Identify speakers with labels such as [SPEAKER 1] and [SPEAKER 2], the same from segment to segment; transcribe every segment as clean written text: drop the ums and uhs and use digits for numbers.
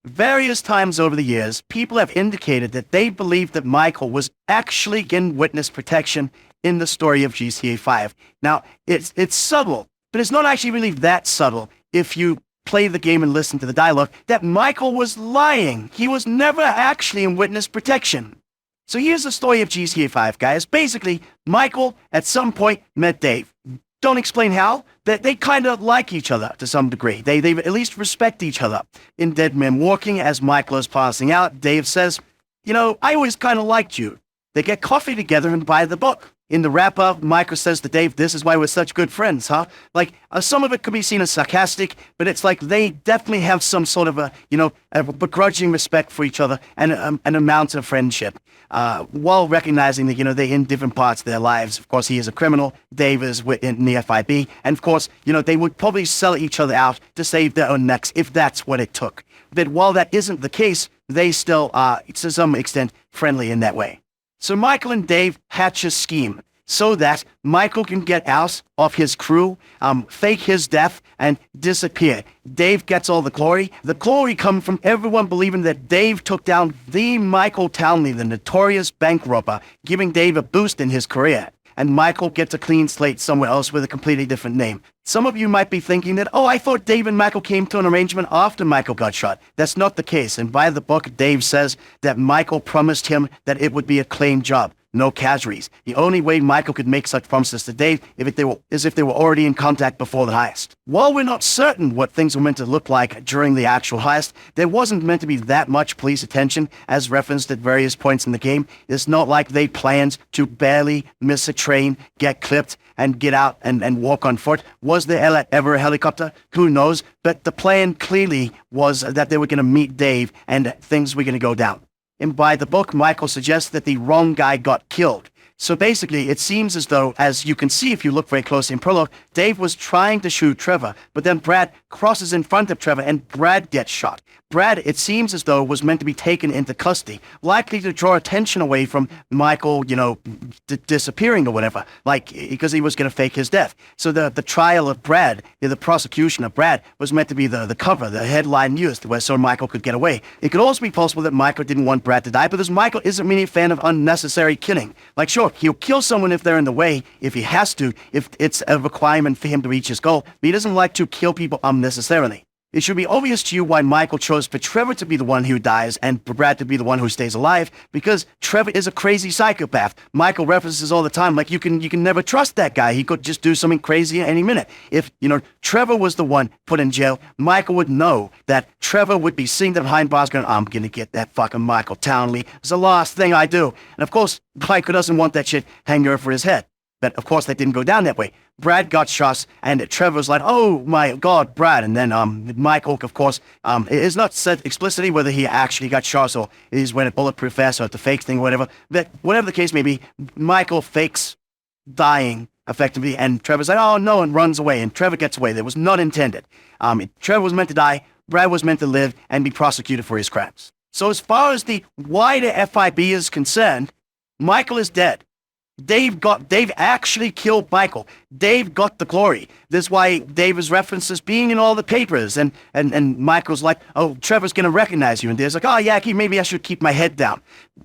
[SPEAKER 1] Various times over the years, people have indicated that they believe that Michael was actually in witness protection in the story of GTA 5. Now, it's subtle, but it's not actually really that subtle if you play the game and listen to the dialogue, that Michael was lying. He was never actually in witness protection. So here's the story of GTA 5, guys. Basically, Michael at some point met Dave. Don't explain how. That they kind of like each other to some degree. They at least respect each other. In Dead Man Walking, as Michael is passing out, Dave says, "You know, I always kind of liked you." They get coffee together and buy the book. In the wrap-up, Michael says to Dave, "This is why we're such good friends, huh?" Like, some of it could be seen as sarcastic, but it's like they definitely have some sort of a begrudging respect for each other and an amount of friendship. While recognizing that, they're in different parts of their lives. Of course, he is a criminal. Dave is in the FIB. And of course, they would probably sell each other out to save their own necks if that's what it took. But while that isn't the case, they still are, to some extent, friendly in that way. So Michael and Dave hatch a scheme so that Michael can get out of his crew, fake his death, and disappear. Dave gets all the glory. The glory comes from everyone believing that Dave took down the Michael Townley, the notorious bank robber, giving Dave a boost in his career. And Michael gets a clean slate somewhere else with a completely different name. Some of you might be thinking that, oh, I thought Dave and Michael came to an arrangement after Michael got shot. That's not the case. And by the book, Dave says that Michael promised him that it would be a clean job. No casualties. The only way Michael could make such promises to Dave is if they were already in contact before the heist. While we're not certain what things were meant to look like during the actual heist, there wasn't meant to be that much police attention, as referenced at various points in the game. It's not like they planned to barely miss a train, get clipped, and get out and walk on foot. Was there ever a helicopter? Who knows? But the plan clearly was that they were going to meet Dave and things were going to go down. And by the book, Michael suggests that the wrong guy got killed. So basically, it seems as though, as you can see if you look very closely in Prologue, Dave was trying to shoot Trevor, but then Brad crosses in front of Trevor and Brad gets shot. Brad, it seems as though, was meant to be taken into custody, likely to draw attention away from Michael, disappearing or whatever, because he was going to fake his death. So the trial of Brad, the prosecution of Brad, was meant to be the cover, the headline used, so Michael could get away. It could also be possible that Michael didn't want Brad to die, because Michael isn't really a fan of unnecessary killing. Sure, he'll kill someone if they're in the way, if he has to, if it's a requirement for him to reach his goal, but he doesn't like to kill people unnecessarily. It should be obvious to you why Michael chose for Trevor to be the one who dies and for Brad to be the one who stays alive, because Trevor is a crazy psychopath. Michael references all the time, you can never trust that guy. He could just do something crazy at any minute. If, Trevor was the one put in jail, Michael would know that Trevor would be sitting there behind bars going, "I'm gonna get that fucking Michael Townley. It's the last thing I do." And of course, Michael doesn't want that shit hanging over his head. But of course, that didn't go down that way. Brad got shot, and Trevor was like, "Oh my God, Brad!" And then Michael, of course, it is not said explicitly whether he actually got shot or is when a bulletproof vest or the fake thing or whatever. But whatever the case may be, Michael fakes dying effectively, and Trevor's like, "Oh no," and runs away, and Trevor gets away. That was not intended. Trevor was meant to die. Brad was meant to live and be prosecuted for his crimes. So as far as the wider FIB is concerned, Michael is dead. Dave actually killed Michael. Dave got the glory. This is why Dave is referenced as being in all the papers. And Michael's like, "Oh, Trevor's going to recognize you." And Dave's like, "Oh, yeah, maybe I should keep my head down."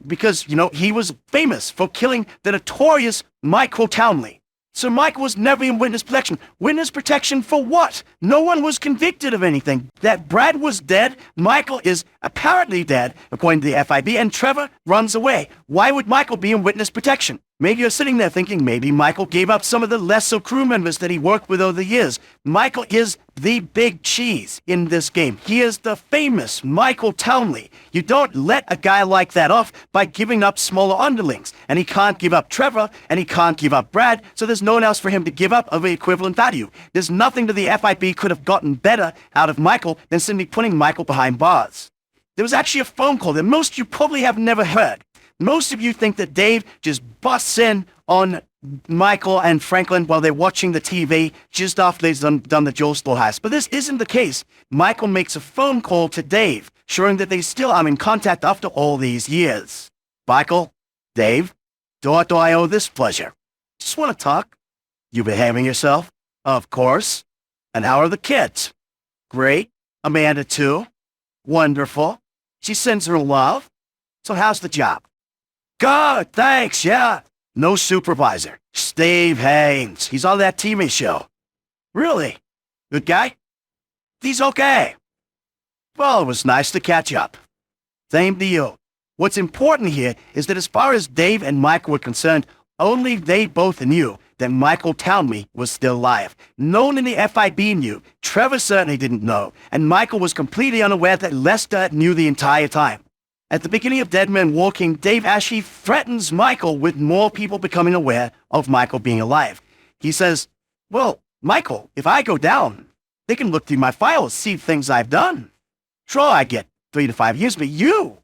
[SPEAKER 1] Because, he was famous for killing the notorious Michael Townley. So Michael was never in witness protection. Witness protection for what? No one was convicted of anything. That Brad was dead, Michael is apparently dead, according to the FIB, and Trevor runs away. Why would Michael be in witness protection? Maybe you're sitting there thinking maybe Michael gave up some of the lesser crew members that he worked with over the years. Michael is the big cheese in this game. He is the famous Michael Townley. You don't let a guy like that off by giving up smaller underlings. And he can't give up Trevor, and he can't give up Brad, so there's no one else for him to give up of equivalent value. There's nothing that the FIB could have gotten better out of Michael than simply putting Michael behind bars. There was actually a phone call that most of you probably have never heard. Most of you think that Dave just busts in on Michael and Franklin while they're watching the TV just after they've done the jewel store heist. But this isn't the case. Michael makes a phone call to Dave, showing that they still are in contact after all these years. "Michael, Dave, to what do I owe this pleasure? Just want to talk. You behaving yourself? Of course. And how are the kids? Great. Amanda too. Wonderful. She sends her love. So how's the job? Good, thanks, yeah. No supervisor. Steve Haynes. He's on that TV show. Really? Good guy? He's okay. Well, it was nice to catch up. Same to you. What's important here is that as far as Dave and Michael were concerned, only they both knew that Michael Townley was still alive. No one in the FIB knew. Trevor certainly didn't know. And Michael was completely unaware that Lester knew the entire time. At the beginning of Dead Men Walking, Dave actually threatens Michael with more people becoming aware of Michael being alive. He says, well, Michael, if I go down, they can look through my files, see things I've done. Sure, I get 3 to 5 years, but you're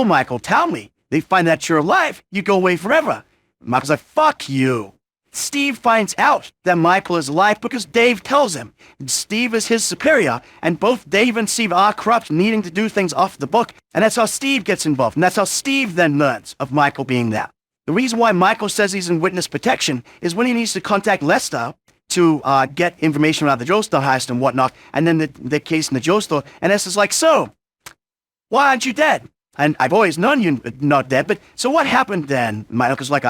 [SPEAKER 1] Michael Townley. They find that you're alive, you go away forever. Michael's like, fuck you. Steve finds out that Michael is alive because Dave tells him. Steve is his superior, and both Dave and Steve are corrupt, needing to do things off the book, and that's how Steve gets involved, and that's how Steve then learns of Michael being there. The reason why Michael says he's in witness protection is when he needs to contact Lester to get information about the Joe Store heist and whatnot, and then the case in the Joe Store, and Lester's like, so, why aren't you dead? And I've always known you're not dead, but so what happened then? Michael's like,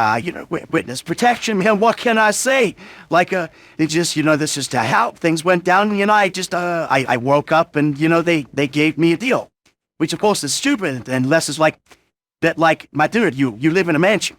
[SPEAKER 1] witness protection, man, what can I say? Like, it just, this is how things went down, and, I woke up and, they gave me a deal. Which, of course, is stupid, and Les is like, my dude, you live in a mansion.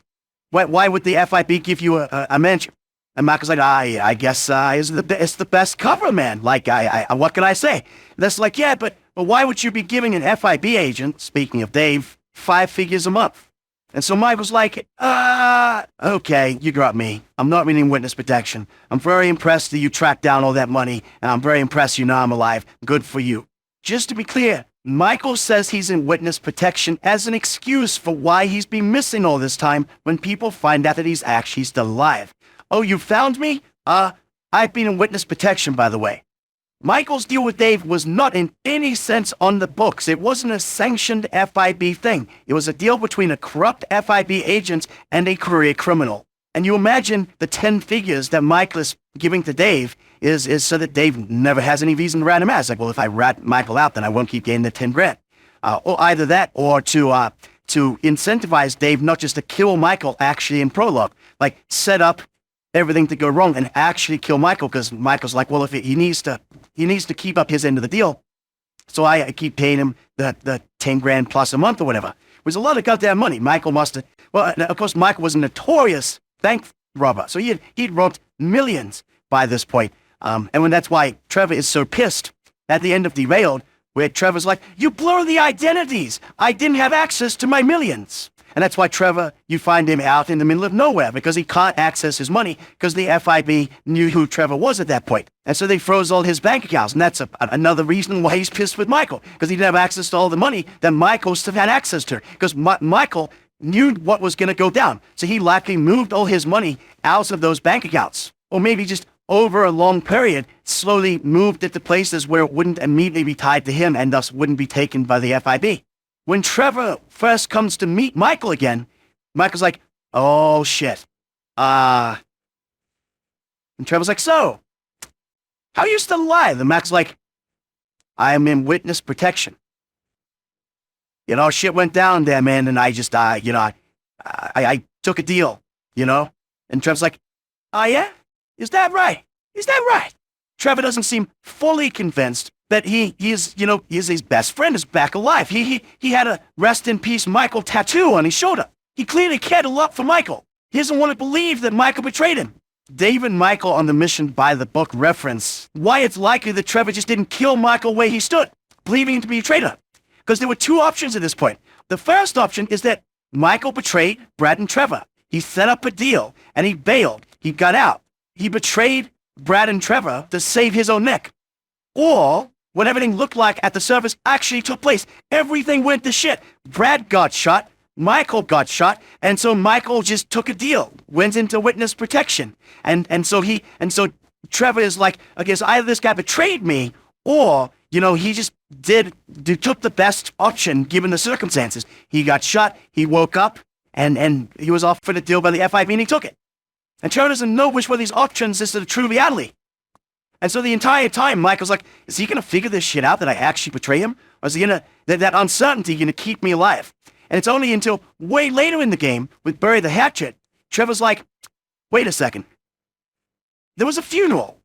[SPEAKER 1] Why would the FIB give you a mansion? And Michael's like, I guess it's the best cover, man. Like, what can I say? Les like, yeah, but why would you be giving an FIB agent, speaking of Dave, 5 figures a month? And so Michael's like, okay, you got me. I'm not really in witness protection. I'm very impressed that you tracked down all that money, and I'm very impressed you know I'm alive. Good for you. Just to be clear, Michael says he's in witness protection as an excuse for why he's been missing all this time when people find out that he's actually still alive. Oh, you found me? I've been in witness protection, by the way. Michael's deal with Dave was not in any sense on the books. It wasn't a sanctioned FIB thing. It was a deal between a corrupt FIB agent and a career criminal. And you imagine the 10 figures that Michael is giving to Dave is so that Dave never has any reason to rat him out. It's like, well, if I rat Michael out, then I won't keep getting the 10 grand. Or either that, or to incentivize Dave not just to kill Michael actually in prologue, like set up everything to go wrong and actually kill Michael, because Michael's like, well, if he needs to keep up his end of the deal, so I keep paying him the 10 grand plus a month or whatever. It was a lot of goddamn money. Michael must have, well, of course, Michael was a notorious bank robber, so he'd robbed millions by this point. And that's why Trevor is so pissed at the end of Derailed, where Trevor's like, you blur the identities. I didn't have access to my millions. And that's why Trevor, you find him out in the middle of nowhere, because he can't access his money, because the FIB knew who Trevor was at that point. And so they froze all his bank accounts. And that's another reason why he's pissed with Michael, because he didn't have access to all the money that Michael still had access to, because Michael knew what was going to go down. So he likely moved all his money out of those bank accounts, or maybe just over a long period, slowly moved it to places where it wouldn't immediately be tied to him and thus wouldn't be taken by the FIB. When Trevor first comes to meet Michael again, Michael's like, oh, shit. And Trevor's like, so, how are you still alive? And Michael's like, I am in witness protection. Shit went down there, man, and I just, I took a deal, And Trevor's like, oh, yeah? Is that right? Is that right? Trevor doesn't seem fully convinced that he is his best friend is back alive. He had a rest in peace Michael tattoo on his shoulder. He clearly cared a lot for Michael. He doesn't want to believe that Michael betrayed him. Dave and Michael on the mission by the book reference why it's likely that Trevor just didn't kill Michael where he stood, believing him to be a traitor. Because there were 2 options at this point. The first option is that Michael betrayed Brad and Trevor. He set up a deal and he bailed. He got out. He betrayed Brad and Trevor to save his own neck. Or what everything looked like at the surface actually took place. Everything went to shit. Brad got shot. Michael got shot. And so Michael just took a deal, went into witness protection. And so Trevor is like, okay, so either this guy betrayed me or, he just took the best option given the circumstances. He got shot. He woke up and he was offered a deal by the FIB and he took it. And Trevor doesn't know which one of these options is the true reality. And so the entire time, Michael's like, is he going to figure this shit out that I actually betray him? Or is he going to, that uncertainty going to keep me alive? And it's only until way later in the game, with Bury the Hatchet, Trevor's like, wait a second. There was a funeral.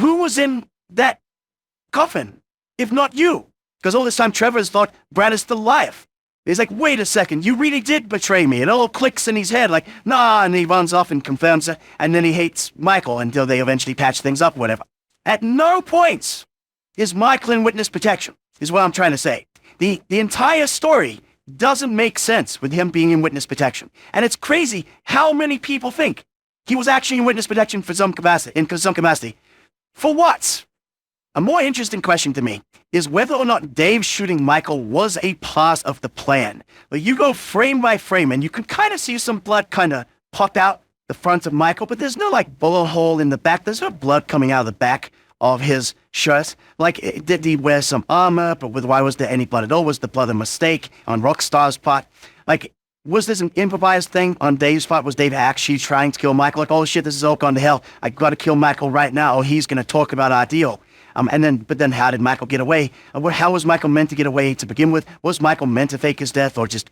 [SPEAKER 1] Who was in that coffin, if not you? Because all this time Trevor has thought Brad is still alive. He's like, wait a second, you really did betray me. It all clicks in his head like, nah, and he runs off and confirms it, and then he hates Michael until they eventually patch things up, whatever. At no points is Michael in witness protection, is what I'm trying to say. The entire story doesn't make sense with him being in witness protection. And it's crazy how many people think he was actually in witness protection for some capacity. For what? A more interesting question to me is whether or not Dave shooting Michael was a part of the plan. Like, you go frame by frame and you can kind of see some blood kind of pop out the front of Michael, but there's no like bullet hole in the back. There's no blood coming out of the back of his shirt. Like, did he wear some armor? But why was there any blood at all? Was the blood a mistake on Rockstar's part? Like, was this an improvised thing on Dave's part? Was Dave actually trying to kill Michael? Like, oh shit, this is all gone to hell. I gotta kill Michael right now or he's gonna talk about our deal. But then how did Michael get away? How was Michael meant to get away to begin with? Was Michael meant to fake his death or just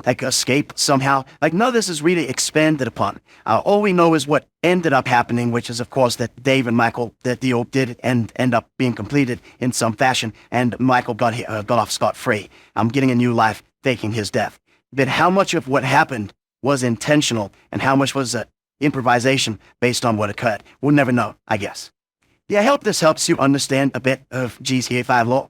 [SPEAKER 1] like escape somehow? Like, none of this is really expanded upon. All we know is what ended up happening, which is, of course, that Dave and Michael, that deal did end up being completed in some fashion, and Michael got off scot-free. Getting a new life, faking his death. But how much of what happened was intentional and how much was improvisation based on what occurred? We'll never know, I guess. Yeah, I hope this helps you understand a bit of GTA 5 lore.